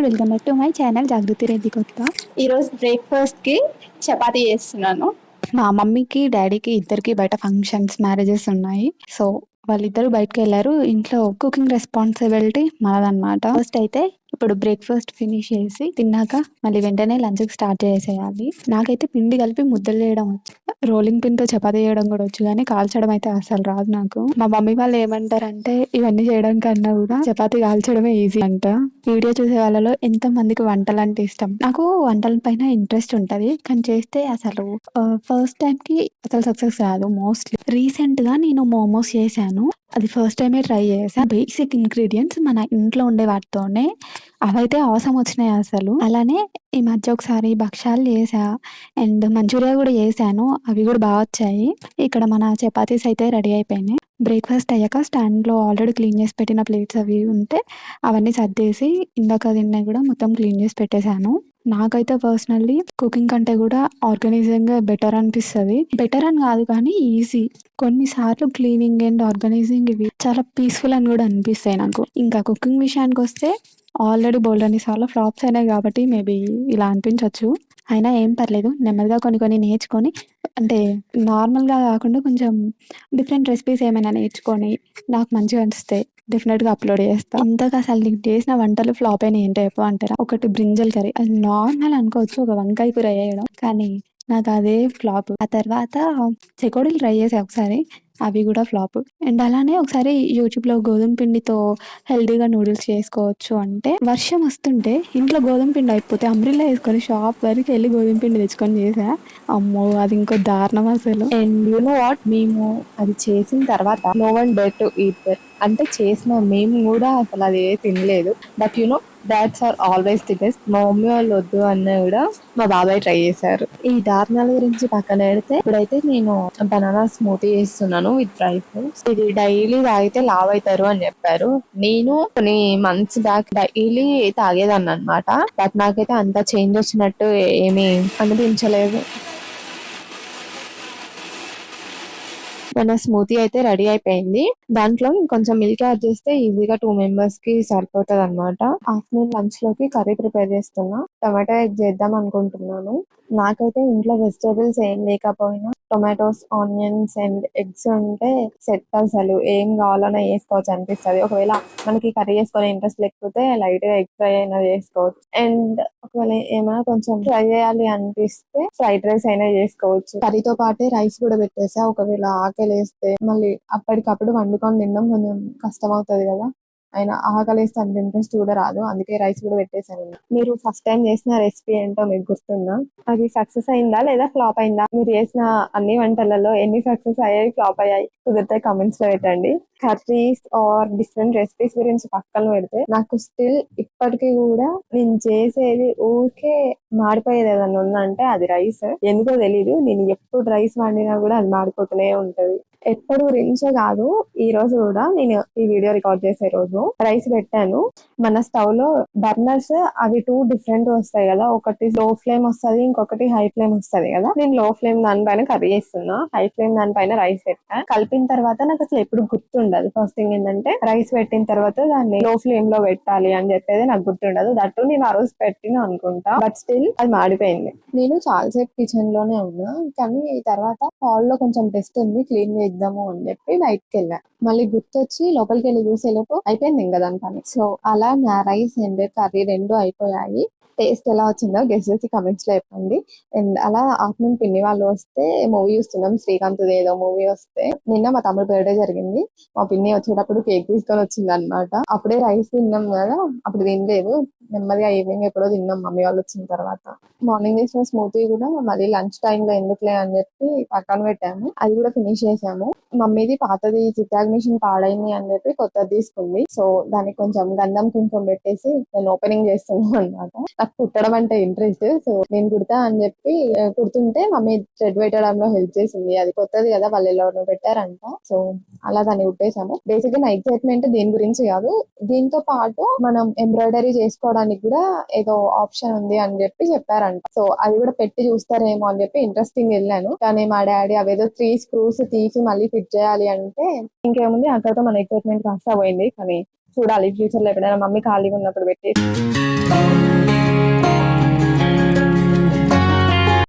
Welcome back to my channel Jagruti Reddy కొత్త. ఈరోజు బ్రేక్ఫాస్ట్కి చపాతీ చేస్తున్నాను. మా మమ్మీకి డాడీకి ఇద్దరికి బయట ఫంక్షన్స్ మ్యారేజెస్ ఉన్నాయి. సో వాళ్ళిద్దరు బయటకు వెళ్ళారు. ఇంట్లో కుకింగ్ రెస్పాన్సిబిలిటీ మనదన్నమాట. ఫస్ట్ అయితే ఇప్పుడు బ్రేక్ఫాస్ట్ ఫినిష్ చేసి తిన్నాక మళ్ళీ వెంటనే లంచ్కి స్టార్ట్ చేసేయాలి. నాకైతే పిండి కలిపి ముద్దలు చేయడం వచ్చు, రోలింగ్ పిన్ తో చపాతీ చేయడం కూడా వచ్చు, కానీ కాల్చడం అయితే అసలు రాదు నాకు. మా మమ్మీ వాళ్ళు ఏమంటారంటే ఇవన్నీ చేయడం కన్నా కూడా చపాతీ కాల్చడమే ఈజీ అంట. వీడియో చూసే వాళ్ళలో ఎంత మందికి వంటలు అంటే ఇష్టం. నాకు వంటల పైన ఇంట్రెస్ట్ ఉంటది, కానీ చేస్తే అసలు ఫస్ట్ టైం కి అసలు సక్సెస్ రాదు. మోస్ట్లీ రీసెంట్ గా నేను మోమోస్ చేశాను. అది ఫస్ట్ టైమే ట్రై చేసా. బేసిక్ ఇంగ్రీడియంట్స్ మన ఇంట్లో ఉండే వాటితోనే అవైతే అవసరం వచ్చినాయి అసలు. అలానే ఈ మధ్య ఒకసారి భక్షాలు చేసా అండ్ మంచూరియా కూడా చేశాను. అవి కూడా బాగా వచ్చాయి. ఇక్కడ మన చపాతీస్ అయితే రెడీ అయిపోయినాయి. బ్రేక్ఫాస్ట్ అయ్యాక స్టాండ్ లో ఆల్రెడీ క్లీన్ చేసి పెట్టిన ప్లేట్స్ అవి ఉంటే అవన్నీ సర్దేసి ఇందాక తిన్నవి కూడా మొత్తం క్లీన్ చేసి పెట్టేశాను. నాకైతే పర్సనల్లీ కుకింగ్ కంటే కూడా ఆర్గనైజింగ్ బెటర్ అనిపిస్తుంది. బెటర్ అని కాదు కానీ ఈజీ. కొన్నిసార్లు క్లీనింగ్ అండ్ ఆర్గనైజింగ్ ఇవి చాలా పీస్ఫుల్ అని కూడా అనిపిస్తాయి నాకు. ఇంకా కుకింగ్ విషయానికి వస్తే ఆల్రెడీ బోల్డ్ అన్ని సార్లు ఫ్లాప్స్ అయినాయి కాబట్టి మేబీ ఇలా అనిపించవచ్చు. అయినా ఏం పర్లేదు, నెమ్మదిగా కొన్ని కొన్ని నేర్చుకొని, అంటే నార్మల్గా కాకుండా కొంచెం డిఫరెంట్ రెసిపీస్ ఏమైనా నేర్చుకొని నాకు మంచిగా అనిపిస్తే డెఫినెట్గా అప్లోడ్ చేస్తా. ఇంతకు అసలు నీకు చేసిన వంటలు ఫ్లాప్ అయినా ఏంటో చెప్పు అంటారా. ఒకటి బ్రింజల్ కర్రీ, అది నార్మల్ అనుకోవచ్చు, ఒక వంకాయ కూర వేయడం, కానీ నాకు అదే ఫ్లాప్. ఆ తర్వాత చెకోడీలు ట్రై చేసా ఒకసారి, అవి కూడా ఫ్లాప్. అండ్ అలానే ఒకసారి యూట్యూబ్లో గోధుమ పిండితో హెల్దీగా నూడిల్స్ చేసుకోవచ్చు అంటే వర్షం వస్తుంటే ఇంట్లో గోధుమ పిండి అయిపోతే అంబ్రిల్లా వేసుకొని షాప్ వరకు వెళ్ళి గోధుమ పిండి తెచ్చుకొని చేసా. అమ్మో అది ఇంకో దారుణం అసలు. అండ్ యు నో వాట్, మేము అది చేసిన తర్వాత no one dare to eat that. అంటే చేసిన మేము కూడా అసలు అది తినలేదు. But you know that's are always the best. మా మమ్మీ వాళ్ళు వద్దు అన్నా కూడా మా బాబాయ్ ట్రై చేశారు. ఈ దారుణాల గురించి పక్కన పెడితే ఇప్పుడైతే నేను బనానా స్మూతీ చేస్తున్నాను విత్ డ్రై ఫ్రూట్స్. ఇది డైలీ తాగితే లావ్ అవుతారు అని చెప్పారు. నేను కొన్ని మంత్స్ బ్యాక్ డైలీ తాగేదాన్ని అనమాట. బట్ నాకైతే అంత చేంజ్ వచ్చినట్టు ఏమీ అనిపించలేదు. మన స్మూతీ అయితే రెడీ అయిపోయింది. దాంట్లో ఇంకొంచెం మిల్క్ యాడ్ చేస్తే ఈజీగా 2 మెంబర్స్ కి సరిపోతుంది అనమాట. ఆఫ్టర్నూన్ లంచ్ లోకి కర్రీ ప్రిపేర్ చేస్తున్నా. టమాటో ఎగ్ చేద్దాం అనుకుంటున్నాను. నాకైతే ఇంట్లో వెజిటేబుల్స్ ఏం లేకపోయినా టొమాటోస్, ఆనియన్స్ అండ్ ఎగ్స్ ఉంటే సెట్. అసలు ఏం కావాలన్నా వేసుకోవచ్చు అనిపిస్తుంది. ఒకవేళ మనకి కర్రీ చేసుకునే ఇంట్రెస్ట్ లేకపోతే లైట్ గా ఎగ్ ఫ్రై అయినా చేసుకోవచ్చు. అండ్ ఒకవేళ ఏమైనా కొంచెం ఫ్రై చేయాలి అనిపిస్తే ఫ్రైడ్ రైస్ అయినా చేసుకోవచ్చు. కర్రీతో పాటే రైస్ కూడా పెట్టేసా. ఒకవేళ ఆకలేస్తే మళ్ళీ అప్పటికప్పుడు వండుకొని తినడం కొంచెం కష్టం అవుతుంది కదా. అయినా ఆకలేస్తే అంత ఇంట్రెస్ట్ కూడా రాదు, అందుకే రైస్ కూడా పెట్టేశాను. మీరు ఫస్ట్ టైం చేసిన రెసిపీ ఏంటో మీకు గుర్తుందా? అది సక్సెస్ అయిందా లేదా ఫ్లాప్ అయిందా? మీరు చేసిన అన్ని వంటలలో ఎన్ని సక్సెస్ అయ్యాయి, ఫ్లాప్ అయ్యాయి కుదిరితే కమెంట్స్ లో పెట్టండి. కర్రీస్ ఆర్ డిఫరెంట్ రెసిపీస్ గురించి పక్కన పెడితే నాకు స్టిల్ ఇప్పటికీ కూడా నేను చేసేది ఊరికే మాడిపోయేది ఏదన్నా ఉందంటే అది రైస్. ఎందుకో తెలీదు, నేను ఎప్పుడు రైస్ వండినా కూడా అది మాడిపోతూనే ఉంటది. ఎప్పుడు గురించో కాదు, ఈ రోజు కూడా నేను ఈ వీడియో రికార్డ్ చేసే రోజు రైస్ పెట్టాను. మన స్టవ్ లో బర్నర్స్ అవి 2 డిఫరెంట్ వస్తాయి కదా. ఒకటి లో ఫ్లేమ్ వస్తుంది, ఇంకొకటి హై ఫ్లేమ్ వస్తుంది కదా. నేను లో ఫ్లేమ్ దానిపైన కర్రీ చేస్తున్నా, హై ఫ్లేమ్ దానిపైన రైస్ పెట్టా. కలిపిన తర్వాత నాకు అసలు ఎప్పుడు గుర్తుండదు. ఫస్ట్ థింగ్ ఏంటంటే రైస్ పెట్టిన తర్వాత దాన్ని లో ఫ్లేమ్ లో పెట్టాలి అని చెప్పేది నాకు గుర్తుండదు. దట్టు నేను ఆ రోజు పెట్టిన అనుకుంటా, బట్ స్టిల్ అది మాడిపోయింది. నేను చాలాసేపు కిచెన్ లోనే ఉన్నా, కానీ తర్వాత హాల్ లో కొంచెం టెస్ట్ ఉంది, క్లీన్ చేద్దాము అని చెప్పి బయటకు వెళ్ళా. మళ్ళీ గుర్తొచ్చి లోపలికి వెళ్ళి చూసేలోపు అయిపోయింది ఇంకా దాని పని. సో అలా నా రైస్ అండ్ కర్రీ 2 అయిపోయాయి. టేస్ట్ ఎలా వచ్చిందో గెస్ట్ చేసి కమెంట్స్ లో చెప్పండి. అండ్ అలా ఆఫ్టర్నూన్ పిన్ని వాళ్ళు వస్తే మూవీ చూస్తున్నాం. శ్రీకాంత్ ఏదో మూవీ వస్తే నిన్న మా తమ్ముడు బర్త్డే జరిగింది. మా పిన్ని వచ్చేటప్పుడు కేక్ తీసుకొని వచ్చింది అనమాట. అప్పుడే రైస్ తిన్నాం కదా, అప్పుడు తినలేదు. నెమ్మదిగా ఈవినింగ్ ఎప్పుడో తిన్నాం మమ్మీ వాళ్ళు వచ్చిన తర్వాత. మార్నింగ్ చేసిన స్మూతీ కూడా మళ్ళీ లంచ్ టైమ్ లో ఎందుకులే అని చెప్పి పక్కన పెట్టాము. అది కూడా ఫినిష్ చేసాము. మమ్మీది పాతది చిట్టాగ్ మిషన్ పాడైంది అని చెప్పి కొత్తది తీసుకుంది. సో దానికి కొంచెం గంధం కుంకుమ పెట్టేసి నేను ఓపెనింగ్ చేస్తున్నాను అనమాట. నాకు కుట్టడం అంటే ఇంట్రెస్ట్, సో నేను కుడతా అని చెప్పి కుడుతుంటే మమ్మీ థ్రెడ్ పెట్టడంలో హెల్ప్ చేసింది. అది కొత్తది కదా, వాళ్ళు ఎలా పెట్టారంట. సో అలా దాన్ని కుట్టేసాము. బేసిక్ గా నా ఎక్సైట్మెంట్ దీని గురించి కాదు, దీంతో పాటు మనం ఎంబ్రాయిడరీ చేసుకోవడానికి కూడా ఏదో ఆప్షన్ ఉంది అని చెప్పి చెప్పారంట. సో అది కూడా పెట్టి చూస్తారేమో అని చెప్పి ఇంట్రెస్టింగ్ వెళ్ళాను. కానీ మా డాడీ అవేదో 3 స్క్రూస్ తీసి మళ్ళీ ఫిట్ చేయాలి అంటే ఇంకేముంది, అక్కడతో మన ఎక్సైట్మెంట్ కాస్త పోయింది. కానీ చూడాలి ఫ్యూచర్ లో ఎప్పుడైనా మమ్మీ ఖాళీగా ఉన్నప్పుడు పెట్టి